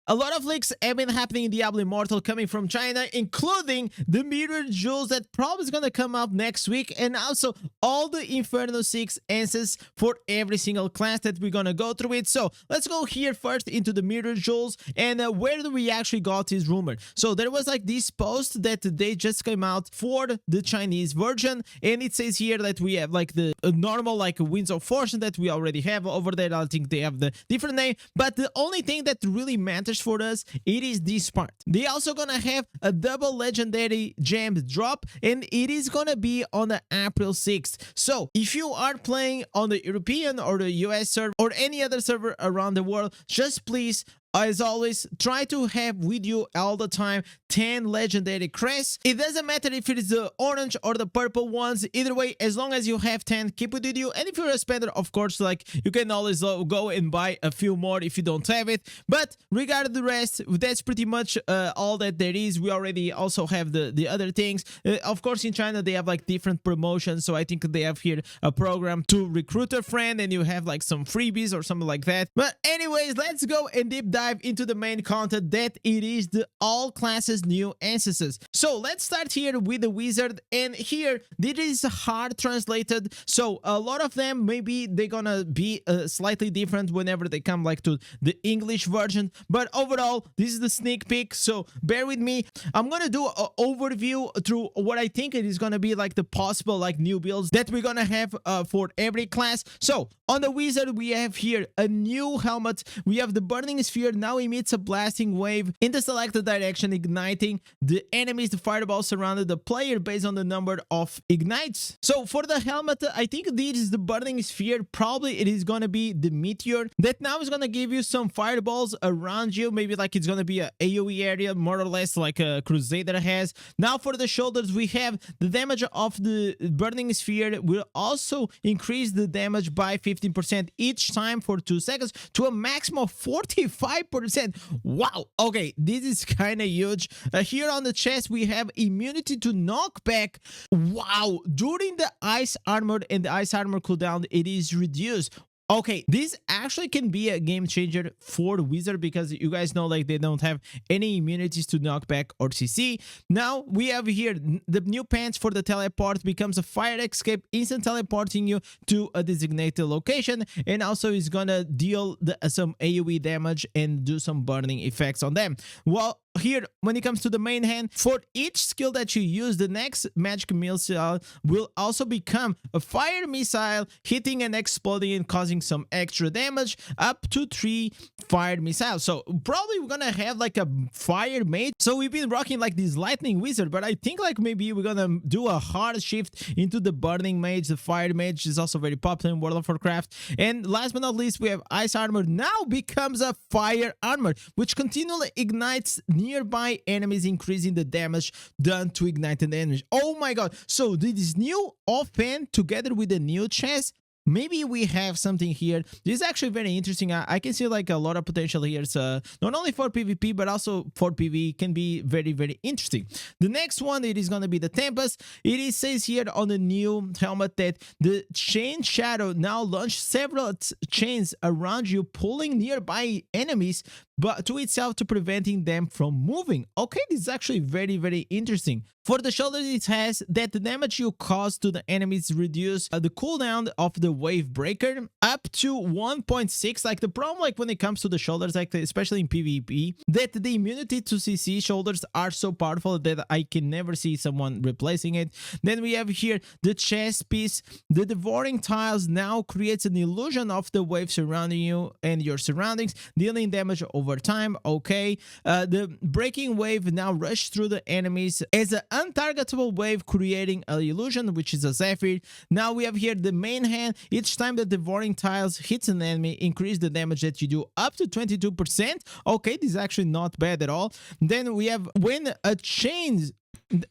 a lot of leaks have been happening in Diablo Immortal coming from China, including the Mirror Jewels that probably is gonna come out next week, and also all the Inferno 6 answers for every single class that we're gonna go through it. So let's go here first into the Mirror Jewels, and where do we actually got this rumor? So there was like this post that they just came out for the Chinese version, and it says here that we have like the normal like Winds of Fortune that we already have over there. I think they have the different name, but the only thing that really matters for us, it is this part. They also gonna have a double legendary gem drop, and it is gonna be on the April 6th. So if you are playing on the European or the US server or any other server around the world, just please, as always, try to have with you all the time 10 legendary crests. It doesn't matter if it is the orange or the purple ones. Either way, as long as you have 10, keep it with you. And if you're a spender, of course, like you can always go and buy a few more if you don't have it. But regarding the rest, that's pretty much all that there is. We already also have the other things. Of course, in China, they have like different promotions. So I think they have here a program to recruit a friend, and you have like some freebies or something like that. But anyways, let's go and deep dive into the main content, that it is the all classes new ancestors. So let's start here with the wizard, and here this is hard translated, so a lot of them maybe they're gonna be slightly different whenever they come like to the English version, but overall this is the sneak peek, so bear with me. I'm gonna do an overview through what I think it is gonna be like the possible like new builds that we're gonna have for every class. So on the wizard, we have here a new helmet. We have the burning sphere now emits a blasting wave in the selected direction, igniting the enemies. The fireball surrounded the player based on the number of ignites. So for the helmet, I think this is the burning sphere. Probably it is going to be the meteor that now is going to give you some fireballs around you. Maybe like it's going to be a AoE area, more or less like a Crusader has. Now for the shoulders, we have the damage of the burning sphere will also increase the damage by 15% each time for 2 seconds to a maximum of 45%. Wow, okay, this is kind of huge. Here on the chest, we have immunity to knockback. Wow, during the ice armor and the ice armor cooldown, it is reduced. Okay, this actually can be a game changer for the wizard, because you guys know like they don't have any immunities to knockback or CC. Now we have here the new pants for the teleport becomes a fire escape, instant teleporting you to a designated location, and also is gonna deal some AoE damage and do some burning effects on them. Well, here when it comes to the main hand, for each skill that you use, the next magic missile will also become a fire missile, hitting and exploding and causing some extra damage, up to 3 fire missiles. So probably we're gonna have like a fire mage. So we've been rocking like this lightning wizard, but I think like maybe we're gonna do a hard shift into the burning mage. The fire mage is also very popular in World of Warcraft. And last but not least, we have ice armor now becomes a fire armor, which continually ignites nearby enemies, increasing the damage done to ignited enemies. Oh my god, so this new offhand together with the new chest, maybe we have something here. This is actually very interesting. I can see like a lot of potential here. So not only for PvP, but also for PvE can be very, very interesting. The next one, it is going to be the Tempest. It says here on the new helmet that the chain shadow now launch several chains around you, pulling nearby enemies but to itself to preventing them from moving. Okay, this is actually very, very interesting. For the shoulders, it has that the damage you cause to the enemies reduce the cooldown of the wave breaker up to 1.6. Like the problem, like when it comes to the shoulders, like especially in PvP, that the immunity to CC shoulders are so powerful that I can never see someone replacing it. Then we have here the chest piece. The devouring tiles now creates an illusion of the wave surrounding you and your surroundings, dealing damage over time. Okay, the breaking wave now rush through the enemies as an untargetable wave, creating an illusion, which is a Zephyr. Now we have here the main hand. Each time the devouring tiles hits an enemy, increase the damage that you do up to 22%. Okay, this is actually not bad at all. Then we have when a chain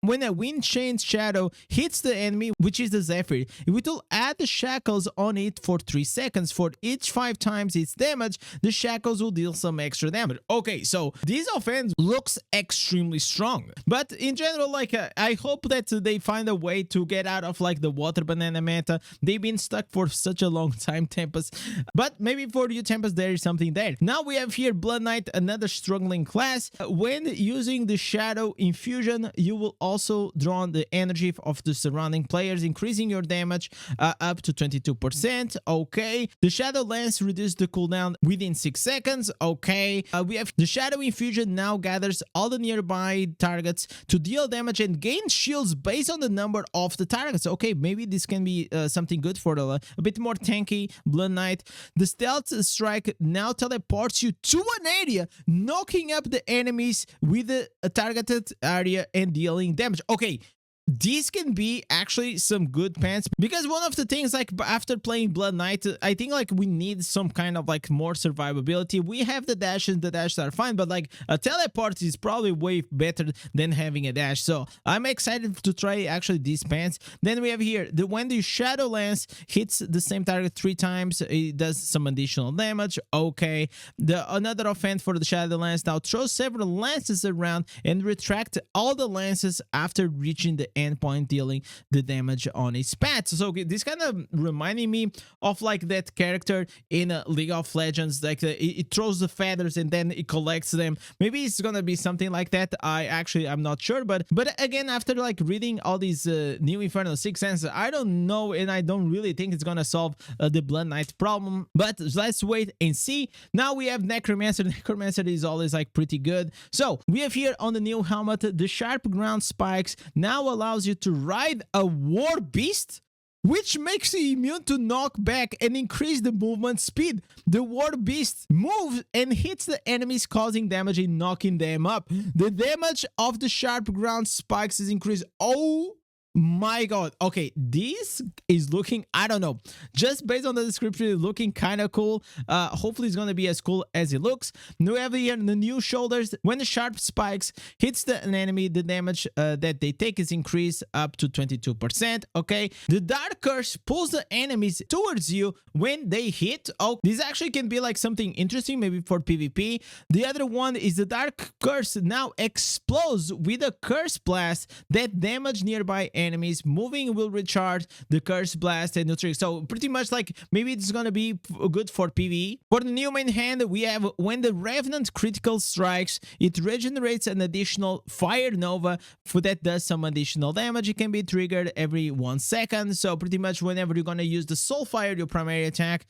When a wind chain shadow hits the enemy, which is the Zephyr, it will add the shackles on it for 3 seconds. For each 5 times its damage, the shackles will deal some extra damage. Okay, so this offense looks extremely strong, but in general, like I hope that they find a way to get out of like the water banana meta. They've been stuck for such a long time, Tempest, but maybe for you, Tempest, there is something there. Now we have here Blood Knight, another struggling class. When using the Shadow Infusion, you will also draw the energy of the surrounding players, increasing your damage up to 22%. Okay, the Shadow Lance reduces the cooldown within 6 seconds. Okay, we have the Shadow Infusion now gathers all the nearby targets to deal damage and gain shields based on the number of the targets. Okay, maybe this can be something good for a bit more tanky Blood Knight. The Stealth Strike now teleports you to an area, knocking up the enemies with the targeted area and dealing damage. Okay, these can be actually some good pants, because one of the things, like after playing Blood Knight, I think like we need some kind of like more survivability. We have the dashes are fine, but like a teleport is probably way better than having a dash. So I'm excited to try actually these pants. Then we have here when the Shadow Lance hits the same target 3 times, it does some additional damage. Okay, another offense for the Shadow Lance now throws several lances around and retract all the lances after reaching the endpoint, dealing the damage on its path. So this kind of reminding me of like that character in League of Legends, like it throws the feathers and then it collects them. Maybe it's gonna be something like that. I'm not sure, but again, after like reading all these new Inferno 6 answers, I don't know, and I don't really think it's gonna solve the Blood Knight problem, but let's wait and see. Now we have Necromancer. Necromancer is always like pretty good. So we have here on the new helmet, the sharp ground spikes now allows you to ride a war beast, which makes you immune to knockback and increase the movement speed. The war beast moves and hits the enemies, causing damage and knocking them up. The damage of the sharp ground spikes is increased. Oh my god. Okay, this is looking, I don't know, just based on the description, it's looking kind of cool. Hopefully it's gonna be as cool as it looks. We have here the new shoulders. When the sharp spikes hits an enemy, the damage that they take is increased up to 22%. Okay, the dark curse pulls the enemies towards you when they hit. Oh, this actually can be like something interesting, maybe for PvP. The other one is the dark curse now explodes with a curse blast that damage nearby enemies. Moving will recharge the curse blast and neutralize. So pretty much like maybe it's gonna be good for PvE. For the new main hand, we have when the Revenant critical strikes, it regenerates an additional fire nova for that does some additional damage. It can be triggered every 1 second. So pretty much whenever you're gonna use the soul fire, your primary attack,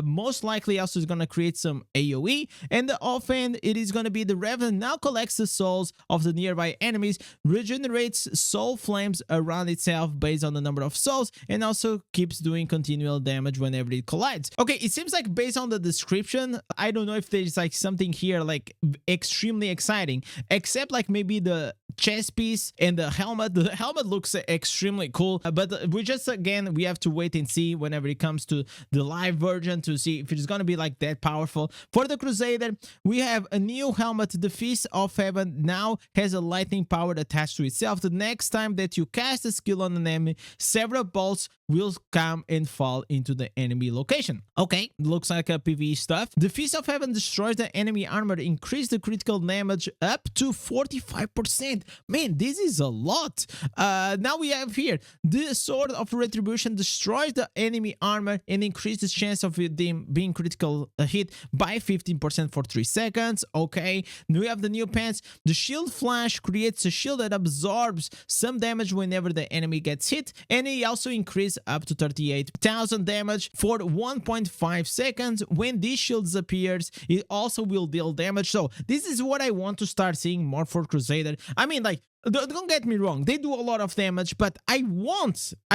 most likely also is gonna create some AoE. And the offhand, it is gonna be the Revenant now collects the souls of the nearby enemies, regenerates soul flames around itself based on the number of souls, and also keeps doing continual damage whenever it collides. Okay, it seems like based on the description, I don't know if there's like something here like extremely exciting, except like maybe the chest piece and the helmet. The helmet looks extremely cool, but we just, again, we have to wait and see whenever it comes to the live version to see if it's gonna be like that powerful. For the Crusader, we have a new helmet. The Fist of Heaven now has a lightning power attached to itself. The next time that you cast a skill on an enemy, several bolts will come and fall into the enemy location. Okay, looks like a PvE stuff. The Fist of Heaven destroys the enemy armor, increase the critical damage up to 45%. Man, this is a lot. Now we have here the Sword of Retribution destroys the enemy armor and increases the chance of them being critical hit by 15% for 3 seconds. Okay, we have the new pants. The Shield Flash creates a shield that absorbs some damage whenever the enemy gets hit, and it also increases up to 38,000 damage for 1.5 seconds. When this shield disappears, it also will deal damage. So this is what I want to start seeing more for Crusader. I mean, like, don't get me wrong, they do a lot of damage, but I've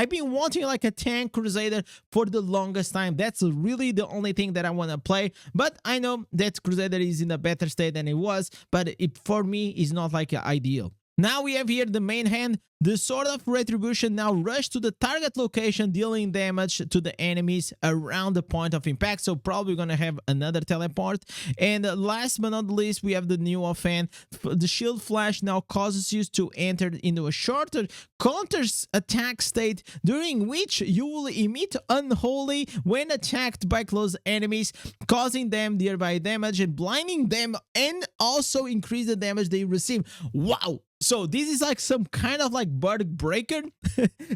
been wanting like a tank Crusader for the longest time. That's really the only thing that I want to play, but I know that Crusader is in a better state than it was, but it for me is not like ideal. Now we have here the main hand. The Sword of Retribution now rush to the target location, dealing damage to the enemies around the point of impact. So probably gonna have another teleport. And last but not least, we have the new offhand. The Shield Flash now causes you to enter into a shorter counters attack state, during which you will emit Unholy when attacked by close enemies, causing them nearby damage and blinding them, and also increase the damage they receive. Wow! So this is like some kind of like Bird Breaker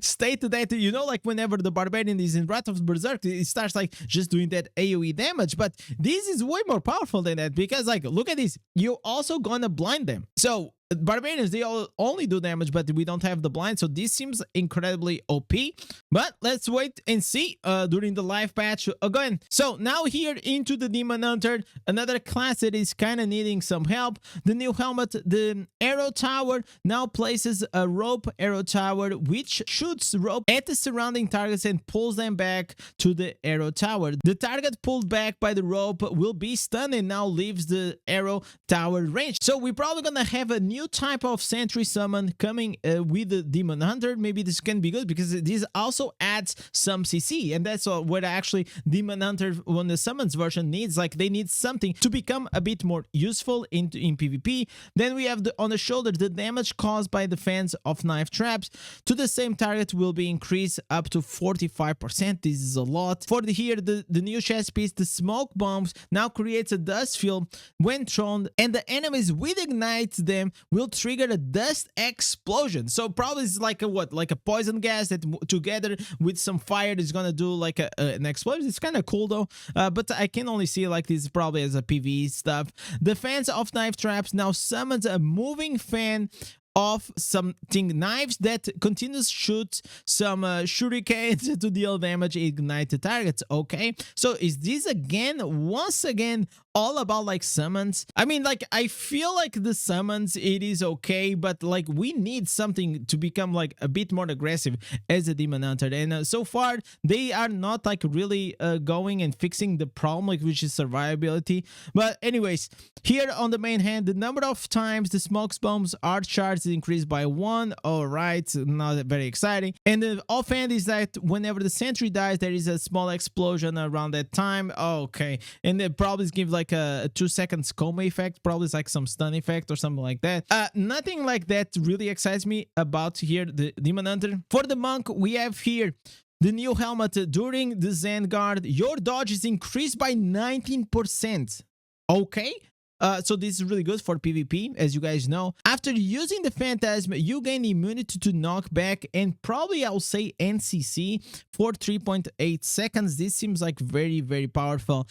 state that, you know, like whenever the Barbarian is in Wrath of Berserk, it starts like just doing that AoE damage. But this is way more powerful than that, because like, look at this. You're also gonna blind them. So Barbarians, they all only do damage, but we don't have the blind, so this seems incredibly OP. But let's wait and see during the live patch again. So now here into the Demon Hunter, another class that is kind of needing some help. The new helmet, the Arrow Tower, now places a rope arrow tower which shoots rope at the surrounding targets and pulls them back to the arrow tower. The target pulled back by the rope will be stunned and now leaves the arrow tower range. So we're probably gonna have a new type of sentry summon coming with the Demon Hunter. Maybe this can be good because this also adds some CC, and that's what actually Demon Hunter on the summons version needs. Like, they need something to become a bit more useful in PvP. Then we have on the shoulder, the damage caused by the fans of knife traps to the same target will be increased up to 45%. This is a lot. For the new chest piece, the smoke bombs now creates a dust field when thrown, and the enemies with ignite them will trigger a dust explosion. So probably it's like a what, like a poison gas that together with some fire is gonna do like an explosion. It's kind of cool though, but I can only see like this probably as a PvE stuff. The fans of knife traps now summons a moving fan of something knives that continues shoot some shurikens to deal damage, ignite the targets. Okay, so is this once again all about like summons? I mean, like, I feel like the summons, it is okay, but like we need something to become like a bit more aggressive as a Demon Hunter, and so far they are not like really going and fixing the problem, like, which is survivability. But anyways, here on the main hand, the number of times the smoke bombs are charged is increased by 1. All right, not very exciting. And the offhand is that whenever the sentry dies, there is a small explosion around that time. Okay, and they probably give like a 2 seconds coma effect, probably it's like some stun effect or something like that. Nothing like that really excites me about here the Demon Hunter. For the monk, we have here the new helmet. During the Zen Guard, your dodge is increased by 19%. Okay, so this is really good for PvP, as you guys know. After using the Phantasm, you gain immunity to knockback and probably, I'll say, NCC for 3.8 seconds. This seems like very, very powerful.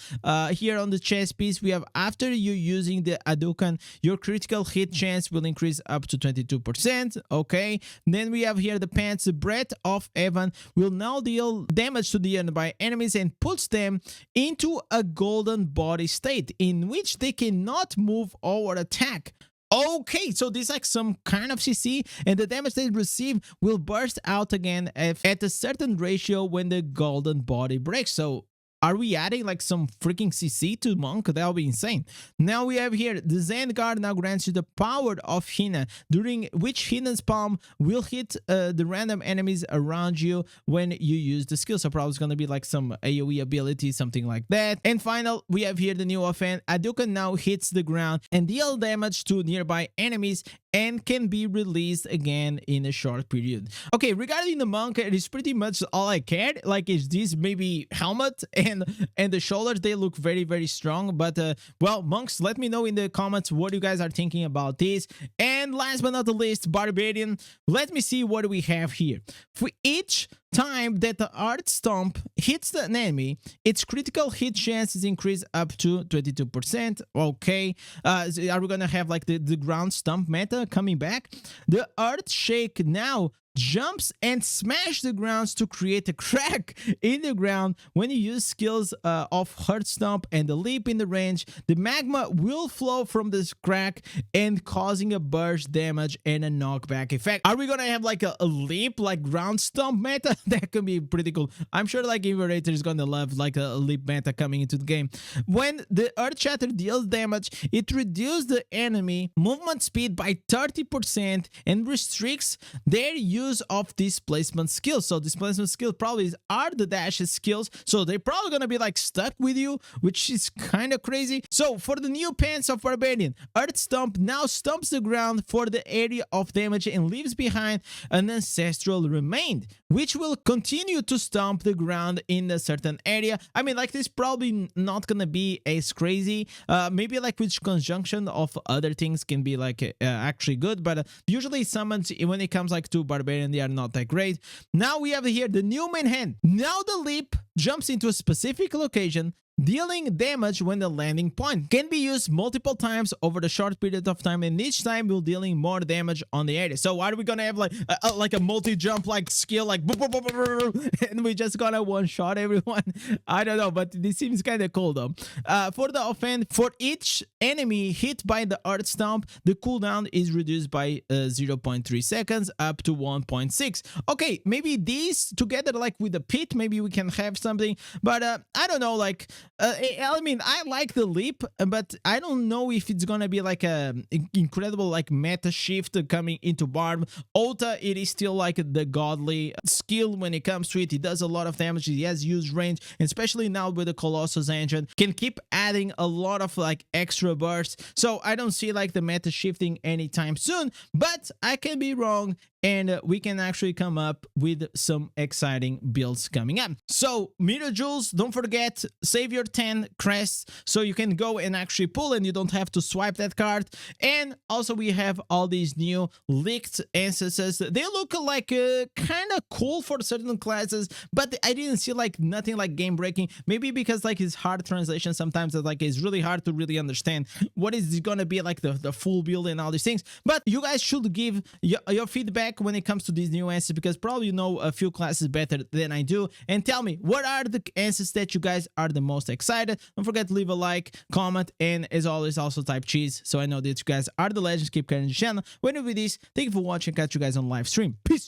Here on the chest piece, we have after you using the Hadouken, your critical hit chance will increase up to 22%. Okay, then we have here the pants. The Breath of Heaven will now deal damage to the nearby enemies and puts them into a golden body state in which they cannot move or attack. Okay, so this is like some kind of CC, and the damage they receive will burst out again at a certain ratio when the golden body breaks. So are we adding like some freaking CC to Monk? That would be insane. Now we have here the Zen Guard now grants you the power of Hina, during which Hina's palm will hit the random enemies around you when you use the skill. So probably it's going to be like some AoE ability, something like that. And final, we have here the new offhand. Hadouken now hits the ground and deal damage to nearby enemies and can be released again in a short period. Okay, regarding the monk, it is pretty much all I cared. Like, is this maybe helmet and the shoulders? They look very, very strong. But well, monks, let me know in the comments what you guys are thinking about this. And last but not the least, Barbarian. Let me see what we have here. For each time that the Art Stomp hits the enemy, its critical hit chance is increased up to 22%. Okay, are we gonna have like the ground stomp meta coming back? The Earth Shake now jumps and smash the grounds to create a crack in the ground. When you use skills of Heart Stomp and the leap in the range, the magma will flow from this crack and causing a burst damage and a knockback effect. Are we gonna have like a leap, like ground stomp meta? That could be pretty cool. I'm sure like Invernator is gonna love like a leap meta coming into the game. When the Earth Shatter deals damage, it reduces the enemy movement speed by 30% and restricts their use of displacement skills. So displacement skills probably are the dashes skills, so they're probably gonna be like stuck with you, which is kind of crazy. So for the new pants of Barbarian, Earth Stomp now stomps the ground for the area of damage and leaves behind an ancestral remain, which will continue to stomp the ground in a certain area. I mean, like, this probably not gonna be as crazy. Maybe like with conjunction of other things can be like actually good, but usually summons when it comes like to Barbarian, they are not that great. Now we have here the new main hand. Now the leap jumps into a specific location, dealing damage when the landing point can be used multiple times over the short period of time, and each time will dealing more damage on the area. So are we gonna have like a multi-jump like skill, like and we just gonna one-shot everyone? I don't know, but this seems kind of cool though. For the offense, for each enemy hit by the Earth Stomp, the cooldown is reduced by 0.3 seconds up to 1.6. Okay, maybe these together like with the pit, maybe we can have something, but I don't know, like I mean, I like the leap, but I don't know if it's gonna be like a incredible like meta shift coming into Barb. Ota, it is still like the godly skill when it comes to it. It does a lot of damage. He has huge range, and especially now with the Colossus engine, can keep adding a lot of like extra bursts. So I don't see like the meta shifting anytime soon, but I can be wrong, and we can actually come up with some exciting builds coming up. So Meteor Jewels, don't forget, save your 10 crests so you can go and actually pull and you don't have to swipe that card. And also we have all these new leaked ancestors. They look like kind of cool for certain classes, but I didn't see like nothing like game breaking. Maybe because like it's hard translation sometimes, like it's really hard to really understand what is gonna be like the full build and all these things. But you guys should give your feedback when it comes to these new answers, because probably you know a few classes better than I do, and tell me what are the answers that you guys are the most excited. Don't forget to leave a like, comment, and as always also type cheese so I know that you guys are the legends. Keep carrying the channel. When we do this, thank you for watching. Catch you guys on live stream. Peace.